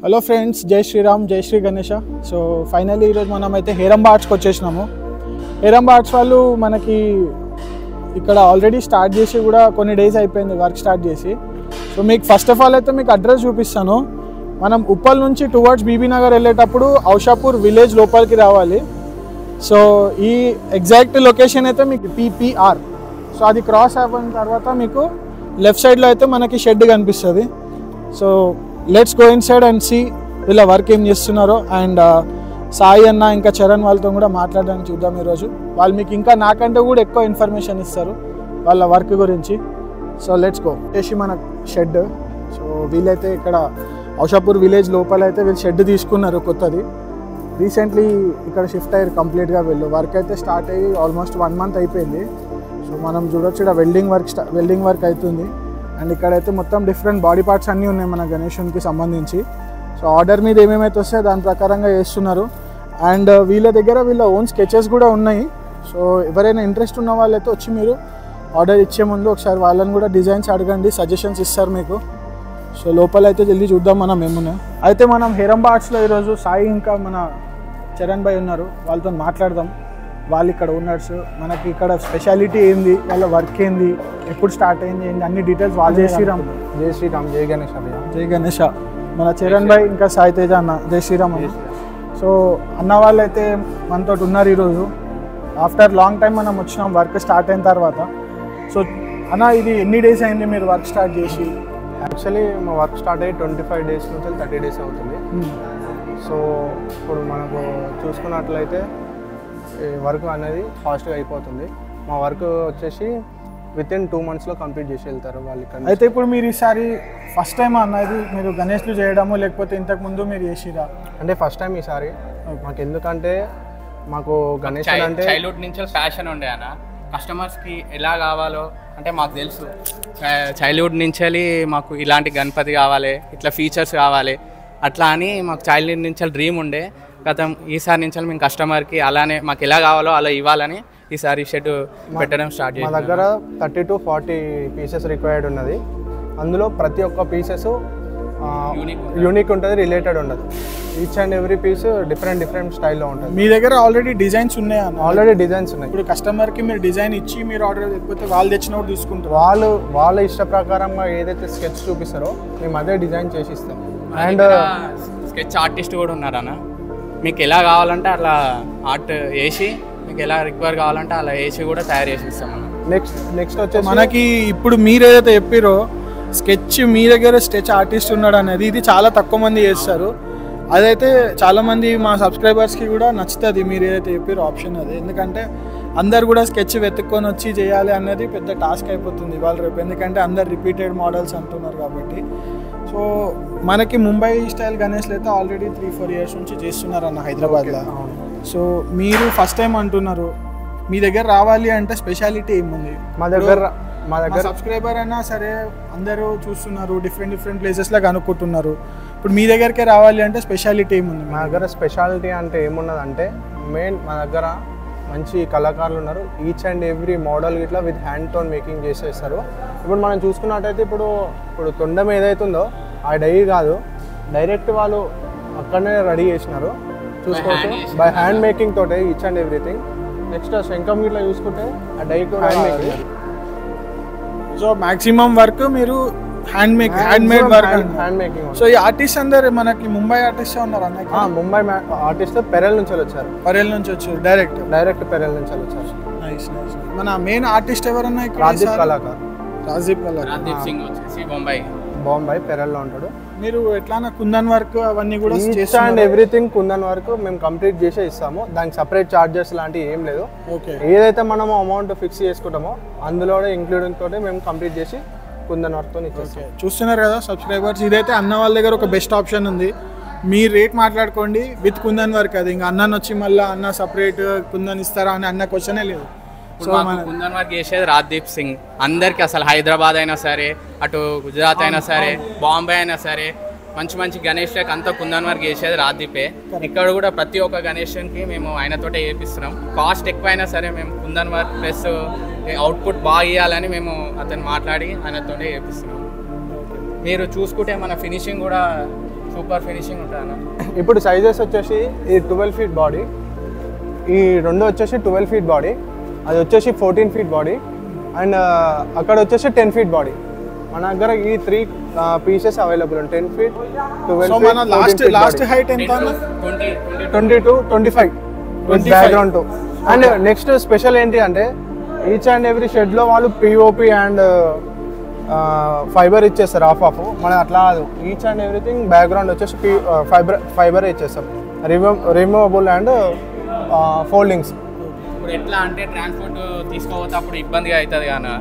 Hello friends, జై శ్రీరామ్, జై Shri Ganesha. So finally ఈరోజు మనమైతే హేరంబా ఆర్ట్స్కి వచ్చేసినాము. హేరంబా ఆర్ట్స్ వాళ్ళు మనకి ఇక్కడ ఆల్రెడీ స్టార్ట్ చేసి కూడా కొన్ని డేస్ అయిపోయింది వర్క్ స్టార్ట్ చేసి. సో మీకు ఫస్ట్ ఆఫ్ ఆల్ అయితే మీకు అడ్రస్ చూపిస్తాను. మనం ఉప్పల్ నుంచి టువర్డ్స్ బీబీ నగర్ వెళ్ళేటప్పుడు ఔషాపూర్ విలేజ్ లోపలికి రావాలి. సో ఈ ఎగ్జాక్ట్ లొకేషన్ అయితే మీకు PPR. సో అది క్రాస్ అయిపోయిన తర్వాత మీకు లెఫ్ట్ సైడ్లో అయితే మనకి షెడ్ కనిపిస్తుంది. So let's go inside and see వీళ్ళ వర్క్ ఏం చేస్తున్నారో. అండ్ సాయి అన్న ఇంకా చరణ్ వాళ్ళతో కూడా మాట్లాడడానికి చూద్దాం ఈరోజు. వాళ్ళు మీకు ఇంకా నాకంటే కూడా ఎక్కువ ఇన్ఫర్మేషన్ ఇస్తారు వాళ్ళ వర్క్ గురించి. So let's go. చేసి మన షెడ్. సో వీళ్ళైతే ఇక్కడ ఔషాపూర్ విలేజ్ లోపల అయితే వీళ్ళు షెడ్ తీసుకున్నారు కొత్తది. రీసెంట్లీ ఇక్కడ షిఫ్ట్ అయ్యారు కంప్లీట్గా. వీళ్ళు వర్క్ అయితే స్టార్ట్ అయ్యి ఆల్మోస్ట్ 1 month అయిపోయింది. సో మనం చూడొచ్చు ఇక్కడ వెల్డింగ్ వర్క్ అవుతుంది. అండ్ ఇక్కడైతే మొత్తం డిఫరెంట్ బాడీ పార్ట్స్ అన్నీ ఉన్నాయి మన గణేషునికి సంబంధించి. సో ఆర్డర్ మీద ఏమేమైతే వస్తాయో దాని ప్రకారంగా చేస్తున్నారు. అండ్ వీళ్ళ దగ్గర వీళ్ళ ఓన్ స్కెచెస్ కూడా ఉన్నాయి. సో ఎవరైనా ఇంట్రెస్ట్ ఉన్న వాళ్ళైతే వచ్చి మీరు ఆర్డర్ ఇచ్చే ముందు ఒకసారి వాళ్ళని కూడా డిజైన్స్ అడగండి, సజెషన్స్ ఇస్తారు మీకు. సో లోపల అయితే జల్దీ చూద్దాం మనం ఏమున్నా. అయితే మనం హేరంబా ఆర్ట్స్లో ఈరోజు సాయి ఇంకా మన చరణ్ భాయ్ ఉన్నారు, వాళ్ళతో మాట్లాడదాం. వాళ్ళు ఇక్కడ ఓనర్స్, మనకి ఇక్కడ స్పెషాలిటీ ఏంది, వాళ్ళ వర్క్ ఏంది, ఎప్పుడు స్టార్ట్ అయింది ఏంది, అన్ని డీటెయిల్స్ వాళ్ళు. జై శ్రీరామ్. జై శ్రీరామ్, జై గణేష్. జై గణేష. మన చరణ్ భాయ్ ఇంకా సాయి తేజ అన్న. జై శ్రీరామ్ అన్న. సో అన్న వాళ్ళు అయితే మనతో ఉన్నారు ఈరోజు. ఆఫ్టర్ లాంగ్ టైం మనం వచ్చినాం వర్క్ స్టార్ట్ అయిన తర్వాత. సో అన్న, ఇది ఎన్ని డేస్ అయింది మీరు వర్క్ స్టార్ట్ చేసి? యాక్చువల్లీ మా వర్క్ స్టార్ట్ అయ్యి 25 days నుంచి 30 days అవుతుంది. సో ఇప్పుడు మనకు చూసుకున్నట్లయితే వర్క్ అనేది ఫాస్ట్గా అయిపోతుంది. మా వర్క్ వచ్చేసి వితిన్ 2 monthsలో కంప్లీట్ చేసి వెళ్తారు వాళ్ళు ఇక్కడ. అయితే ఇప్పుడు మీరు ఈసారి ఫస్ట్ టైం అన్నది మీరు గణేష్లు చేయడము, లేకపోతే ఇంతకుముందు మీరు చేసిరా? అంటే ఫస్ట్ టైం ఈసారి మాకు. ఎందుకంటే మాకు గణేష్ అంటే చైల్డ్హుడ్ నుంచి ఫ్యాషన్ ఉండే అన్న. కస్టమర్స్కి ఎలా కావాలో అంటే మాకు తెలుసు. చైల్డ్హుడ్ నుంచి మాకు ఇలాంటి గణపతి కావాలి, ఇట్లా ఫీచర్స్ కావాలి, అట్లా అని మాకు చైల్డ్హుడ్ నుంచి డ్రీమ్ ఉండే. గతం ఈసారి నుంచి మేము కస్టమర్కి అలానే మాకు ఎలా కావాలో అలా ఇవ్వాలని ఈసారి షెడ్ పెట్టడం స్టార్ట్ చేసాం. మా దగ్గర 30 to 40 pieces రిక్వైర్డ్ ఉన్నది. అందులో ప్రతి ఒక్క పీసెస్ యూనిక్ ఉంటుంది, రిలేటెడ్ ఉండదు. Each and every piece different స్టైల్లో ఉంటుంది. మీ దగ్గర ఆల్రెడీ డిజైన్స్ ఉన్నాయా? ఆల్రెడీ డిజైన్స్ ఉన్నాయి. ఇప్పుడు కస్టమర్కి మీరు డిజైన్ ఇచ్చి మీరు ఆర్డర్ లేకపోతే వాళ్ళు తెచ్చినప్పుడు తీసుకుంటారు? వాళ్ళ ఇష్ట ప్రకారంగా ఏదైతే స్కెచ్ చూపిస్తారో మేము అదే డిజైన్ చేసి ఇస్తాం. అండ్ స్కెచ్ ఆర్టిస్ట్ కూడా ఉన్నారన్న. మీకు ఎలా కావాలంటే అలా ఆర్ట్ వేసి, మీకు ఎలా రిక్వైర్ కావాలంటే అలా వేసి కూడా తయారు చేసి ఇస్తాం అన్న. నెక్స్ట్ వచ్చేసి మనకి ఇప్పుడు మీరు ఏదైతే చెప్పారో స్కెచ్, మీ దగ్గర స్కెచ్ ఆర్టిస్ట్ ఉన్నాడు అనేది, ఇది చాలా తక్కువ మంది చేస్తారు. అదైతే చాలామంది మా సబ్స్క్రైబర్స్కి కూడా నచ్చుతుంది మీరు ఏదైతే చెప్పారో ఆప్షన్ అది. ఎందుకంటే అందరు కూడా స్కెచ్ వెతుక్కొని వచ్చి చేయాలి అనేది పెద్ద టాస్క్ అయిపోతుంది ఇవాళ రేపు. ఎందుకంటే అందరు రిపీటెడ్ మోడల్స్ అంటున్నారు కాబట్టి. సో మనకి ముంబై స్టైల్ గణేష్లు అయితే ఆల్రెడీ 3-4 years నుంచి చేస్తున్నారన్న హైదరాబాద్లో. సో మీరు ఫస్ట్ టైం అంటున్నారు. మీ దగ్గర రావాలి అంటే స్పెషాలిటీ ఏముంది? మా దగ్గర సబ్స్క్రైబర్ అయినా సరే అందరూ చూస్తున్నారు, డిఫరెంట్ ప్లేసెస్లో కనుక్కుంటున్నారు. ఇప్పుడు మీ దగ్గరకే రావాలి అంటే స్పెషాలిటీ ఏముంది? మా దగ్గర స్పెషాలిటీ అంటే ఏమున్నదంటే మెయిన్ మా దగ్గర మంచి కళాకారులు ఉన్నారు. ఈచ్ అండ్ ఎవ్రీ మోడల్ ఇట్లా విత్ హ్యాండ్ టోన్ మేకింగ్ చేసేస్తారు. ఇప్పుడు మనం చూసుకున్నట్టయితే ఇప్పుడు తొండం ఏదైతుందో ఆ డై కాదు, డైరెక్ట్ వాళ్ళు అక్కడనే రెడీ చేసినారు. చూసుకోవచ్చు బై హ్యాండ్ మేకింగ్ తోటే ఈచ్ అండ్ ఎవ్రీథింగ్. నెక్స్ట్ శంఖం ఇట్లా చూసుకుంటే ఆ డై కూడా hand making. So maximum work మీరు హ్యాండ్ మేడ్ వర్క్. సో ఈ ఆర్టిస్ట్ అందరు మనకి ముంబై ఆర్టిస్ట్ ఉన్నారు అన్న? ముంబై ఆర్టిస్ట్ పెరెల్ నుంచి వచ్చారు. వచ్చారు డైరెక్ట్ పెరెల్ నుంచి వచ్చారు. మన మెయిన్ ఆర్టిస్ట్ ఎవరన్నా ఇక్కడ? రాజ్దీప్ సింగ్ వచ్చేసి బాంబే పెరెల్లో ఉంటాడు. మీరు ఎట్లా కుందన్ వర్క్ అవన్నీ కూడా అండ్ ఎవ్రీథింగ్ కుందన్ వర్క్ మేము కంప్లీట్ చేసే ఇస్తాము. దానికి సపరేట్ చార్జెస్ లాంటివి ఏం లేదు. ఓకే. ఏదైతే మనము అమౌంట్ ఫిక్స్ చేసుకుంటామో అందులోనే ఇంక్లూడింగ్ తోటి మేము కంప్లీట్ చేసి కుందన్ వర్క్తో ఇచ్చేస్తాం. చూస్తున్నారు కదా సబ్స్క్రైబర్స్, ఇదైతే అన్న వాళ్ళ దగ్గర ఒక బెస్ట్ ఆప్షన్ ఉంది. మీ రేట్ మాట్లాడుకోండి విత్ కుందన్ వర్క్. అది ఇంకా అన్న వచ్చి మళ్ళీ అన్న సపరేట్ కుందన్ ఇస్తారా అని అన్న క్వశ్చనే లేదు. సో కుందన్ వర్క్ చేసేది రాజ్దీప్ సింగ్. అందరికి అసలు హైదరాబాద్ అయినా సరే, అటు గుజరాత్ అయినా సరే, బాంబే అయినా సరే, మంచి గణేష్కి అంతా కుందన్ వర్క్ చేసేది రాజ్దీపే. ఇక్కడ కూడా ప్రతి ఒక్క గణేష్కి మేము ఆయనతోటే చేపిస్తున్నాం. కాస్ట్ ఎక్కువైనా సరే మేము కుందన్ వర్క్ ప్లస్ అవుట్పుట్ బాగా ఇవ్వాలని మేము అతను మాట్లాడి ఆయనతోనే చేపిస్తున్నాం. మీరు చూసుకుంటే మన ఫినిషింగ్ కూడా సూపర్ ఫినిషింగ్ ఉంటుంది అన్న. ఇప్పుడు సైజెస్ వచ్చేసి ఈ 12 ఫీట్ బాడీ, ఈ రెండు వచ్చేసి 12 ఫీట్ బాడీ, అది వచ్చేసి 14 ఫీట్ బాడీ, అండ్ అక్కడ వచ్చేసి 10 ఫీట్ బాడీ. మన దగ్గర ఈ 3 పీసెస్ అవైలబుల్ ఉంటాయి, 10 ఫీట్, 12 సో మన లాస్ట్ హైట్ ఎంత? 22, 25 background to. And next special ఏంటి అంటే ఈచ్ అండ్ ఎవ్రీ షెడ్లో వాళ్ళు పిఓపి అండ్ ఫైబర్ ఇచ్చేస్తారు ఆఫ్. మనం అట్లా కాదు, ఈచ్ అండ్ ఎవ్రీథింగ్ బ్యాక్గ్రౌండ్ వచ్చేసి ఫైబర్ ఇచ్చేస్తాం, రిమూవబుల్ అండ్ ఫోల్డింగ్స్. ఇప్పుడు ఎట్లా అంటే ట్రాన్స్పోర్ట్ తీసుకోపోతే అప్పుడు ఇబ్బందిగా అవుతుంది కానీ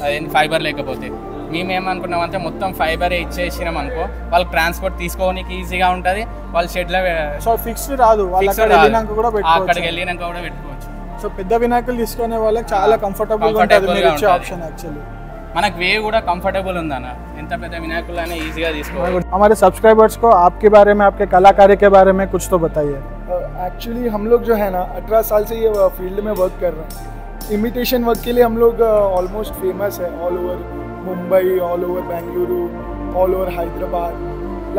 అదేంటి ఫైబర్ లేకపోతే. మేమేమనుకున్నామంటే మొత్తం ఫైబరే ఇచ్చేసినాం అనుకో, వాళ్ళకి ట్రాన్స్పోర్ట్ తీసుకోవడానికి ఈజీగా ఉంటుంది, వాళ్ళ షెడ్లో సో ఫిక్స్డ్ రాదు, వాళ్ళు అక్కడికి వెళ్ళినాక కూడా పెట్టుకోవచ్చు. సో పెద్ద వినాయకులు తీసుకునే వాళ్ళకి చాలా కంఫర్టబుల్ ఉంటుంది మీరు ఇచ్చే ఆప్షన్ యాక్చువల్లీ. మనకు వే కూడా కంफर्टेबल ఉందన్న, ఎంత పెద్ద వినాయకులైనా ఈజీగా తీసుకోవచ్చు. हमारे सब्सक्राइबर्स को आपके बारे में, आपके कलाकारी के बारे में कुछ तो बताइए. एक्चुअली हम लोग जो है ना 18 साल से ये फील्ड में वर्क कर रहे हैं. इमिटेशन वर्क के लिए हम लोग ऑलमोस्ट फेमस है, all over Mumbai, all over Bengaluru, all over Hyderabad.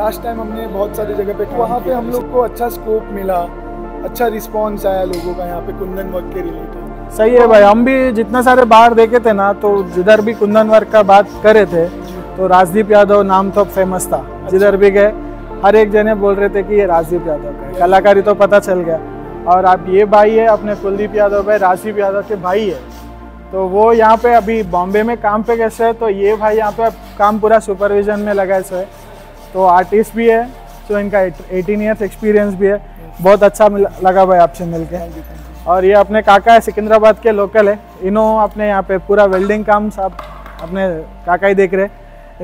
Last time हमने बहुत सारी जगह पे वहाँ पे हम लोग को अच्छा स्कोप मिला, अच्छा रिस्पॉन्स आया लोगों का यहाँ पे कुंदन वर्क के रिलेटेड. सही है भाई, हम भी जितने सारे बाहर देखे थे ना, तो जिधर भी कुंदन वर्क का बात करे थे तो राजदीप यादव नाम तो फेमस था. जिधर भी गए हर एक जने बोल रहे थे कि ये राजदीप यादव का है. कलाकारी तो पता चल गया. और आप ये भाई है अपने कुलदीप यादव भाई, राजदीप यादव के भाई है. तो वो यहाँ पे अभी बॉम्बे में काम पे कैसे है, तो ये भाई यहाँ पे काम पूरा सुपरविजन में लगा है. तो आर्टिस्ट भी है, तो इनका 18 ईयर्स एक्सपीरियंस भी है. बहुत अच्छा लगा भाई आपसे मिलके. और ये अपने काका है, सिकंदराबाद के लोकल है. इन्हों अपने यहाँ पे पूरा वेल्डिंग काम सब अपने काका ही देख रहे.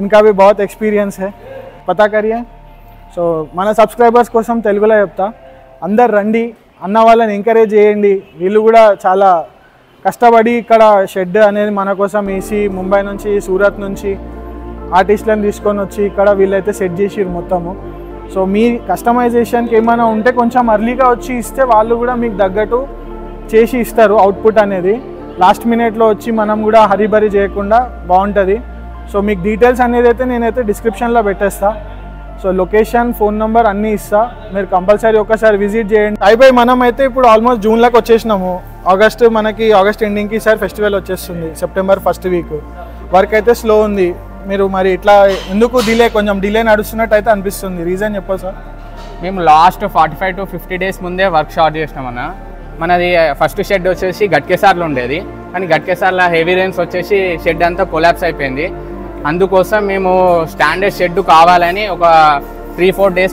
इनका भी बहुत एक्सपीरियंस है, पता करिए. సో మన సబ్స్క్రైబర్స్ కోసం తెలుగులో చెప్తా, అందరు రండి, అన్న వాళ్ళని ఎంకరేజ్ చేయండి. వీళ్ళు కూడా చాలా కష్టపడి ఇక్కడ షెడ్ అనేది మన కోసం వేసి ముంబై నుంచి, సూరత్ నుంచి ఆర్టిస్టులను తీసుకొని వచ్చి ఇక్కడ వీళ్ళైతే సెట్ చేసిరు మొత్తము. సో మీ కస్టమైజేషన్కి ఏమైనా ఉంటే కొంచెం అర్లీగా వచ్చి ఇస్తే వాళ్ళు కూడా మీకు తగ్గట్టు చేసి ఇస్తారు అవుట్పుట్ అనేది. లాస్ట్ మినిట్లో వచ్చి మనం కూడా హరిబరి చేయకుండా బాగుంటుంది. సో మీకు డీటెయిల్స్ అనేది అయితే నేనైతే డిస్క్రిప్షన్లో పెట్టేస్తా. సో లొకేషన్, ఫోన్ నెంబర్ అన్నీ ఇస్తా, మీరు కంపల్సరీ ఒకసారి విజిట్ చేయండి. అయిపోయి మనం అయితే ఇప్పుడు ఆల్మోస్ట్ జూన్లోకి వచ్చేసినాము. ఆగస్ట్ ఎండింగ్కి సార్ ఫెస్టివల్ వచ్చేస్తుంది, సెప్టెంబర్ ఫస్ట్ వీక్. వర్క్ అయితే స్లో ఉంది. మీరు మరి ఇట్లా ఎందుకు కొంచెం డిలే నడుస్తున్నట్టు అయితే అనిపిస్తుంది, రీజన్ చెప్పదు సార్? మేము లాస్ట్ 45 to 50 days ముందే వర్క్ స్టార్ట్ చేసినామన్న. మనది ఫస్ట్ షెడ్ వచ్చేసి గట్కేసార్లో ఉండేది, కానీ గట్కేసార్లో హెవీ రెయిన్స్ వచ్చేసి షెడ్ అంతా కొలాప్స్ అయిపోయింది. అందుకోసం మేము స్టాండర్డ్ షెడ్ కావాలని ఒక 3-4 days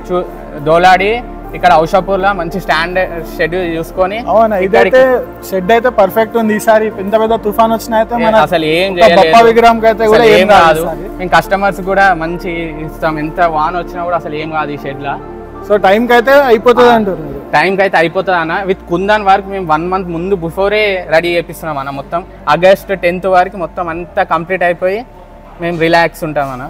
దోలాడి ఇక్కడ ఔషాపూర్లో మంచి స్టాండర్డ్ షెడ్ చూసుకొని. అవునా, ఇదైతే షెడ్ అయితే పర్ఫెక్ట్ ఉంది. ఈసారి ఎంత పెద్ద తుఫాన్ వచ్చినా అయితే అసలు ఏం విగ్రహం అయితే కూడా ఏం కాదు. మేము కస్టమర్స్ కూడా మంచి ఇస్తాం, ఎంత వాన్ వచ్చినా కూడా అసలు ఏం కాదు ఈ షెడ్లో. సో టైంకి అయితే అయిపోతుంది అంటారు? టైంకి అయితే అయిపోతుంది అన్న. విత్ కుందన్ వర్క్ మేము 1 month ముందు బిఫోరే రెడీ చేపిస్తున్నాం అన్న. మొత్తం ఆగస్ట్ 10th వరకు మొత్తం అంతా కంప్లీట్ అయిపోయి మేము రిలాక్స్ ఉంటాం అన్న.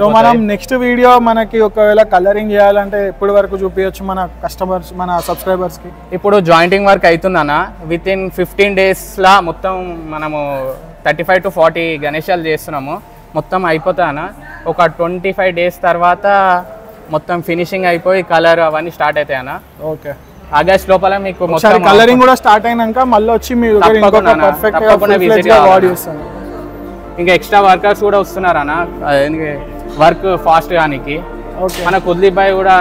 సో మనం నెక్స్ట్ వీడియో మనకి ఒకవేళ కలరింగ్ చేయాలంటే ఎప్పటి వరకు చూపించచ్చు మన కస్టమర్స్, మన సబ్స్క్రైబర్స్కి? ఇప్పుడు జాయింటింగ్ వర్క్ అవుతుంది అన్న. విత్ ఇన్ 15 days లా మొత్తం మనము 35 to 40 గణేశాలు చేస్తున్నాము. మొత్తం అయిపోతుంది అన్న. ఒక 25 days తర్వాత మొత్తం ఫినిషింగ్ అయిపోయి కలర్ అవన్నీ స్టార్ట్ అవుతాయి అన్న. ఓకే, ఆగస్ట్ లోపల మీకు మొత్తం కలరింగ్ కూడా స్టార్ట్ అయినాక మళ్ళీ వచ్చి మీరు ఇంకా ఎక్స్ట్రా వర్కర్స్ కూడా వస్తున్నారు అన్న, వర్క్ ఫాస్ట్ గానికి. మన కుల్దీప్ భాయ్ కూడా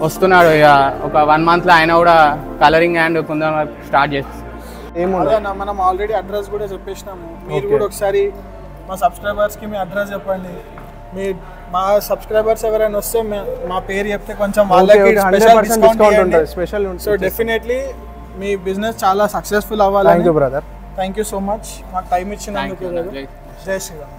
వస్తున్నాడు, ఇక ఒక 1 month లో ఆయన కూడా colouring and kundan work start చేస్తారు. ఏమన్నా మనం ఆల్రెడీ అడ్రస్ కూడా చెప్పేసినాము. మీరు కూడా ఒకసారి మా సబ్స్క్రైబర్స్కి మీ అడ్రస్ చెప్పండి. మా సబ్స్క్రైబర్స్ ఎవరైనా వస్తే మా పేరు చెప్తే కొంచెం వాళ్ళకి డిస్కౌంట్ ఉంటుంది, స్పెషల్ ఉంటుంది. సో డెఫినెట్లీ మీ బిజినెస్ చాలా సక్సెస్ఫుల్ అవ్వాలి. Thank you brother, thank you so much మాకు టైం ఇచ్చినందుకు. జై శ్రీరామ్.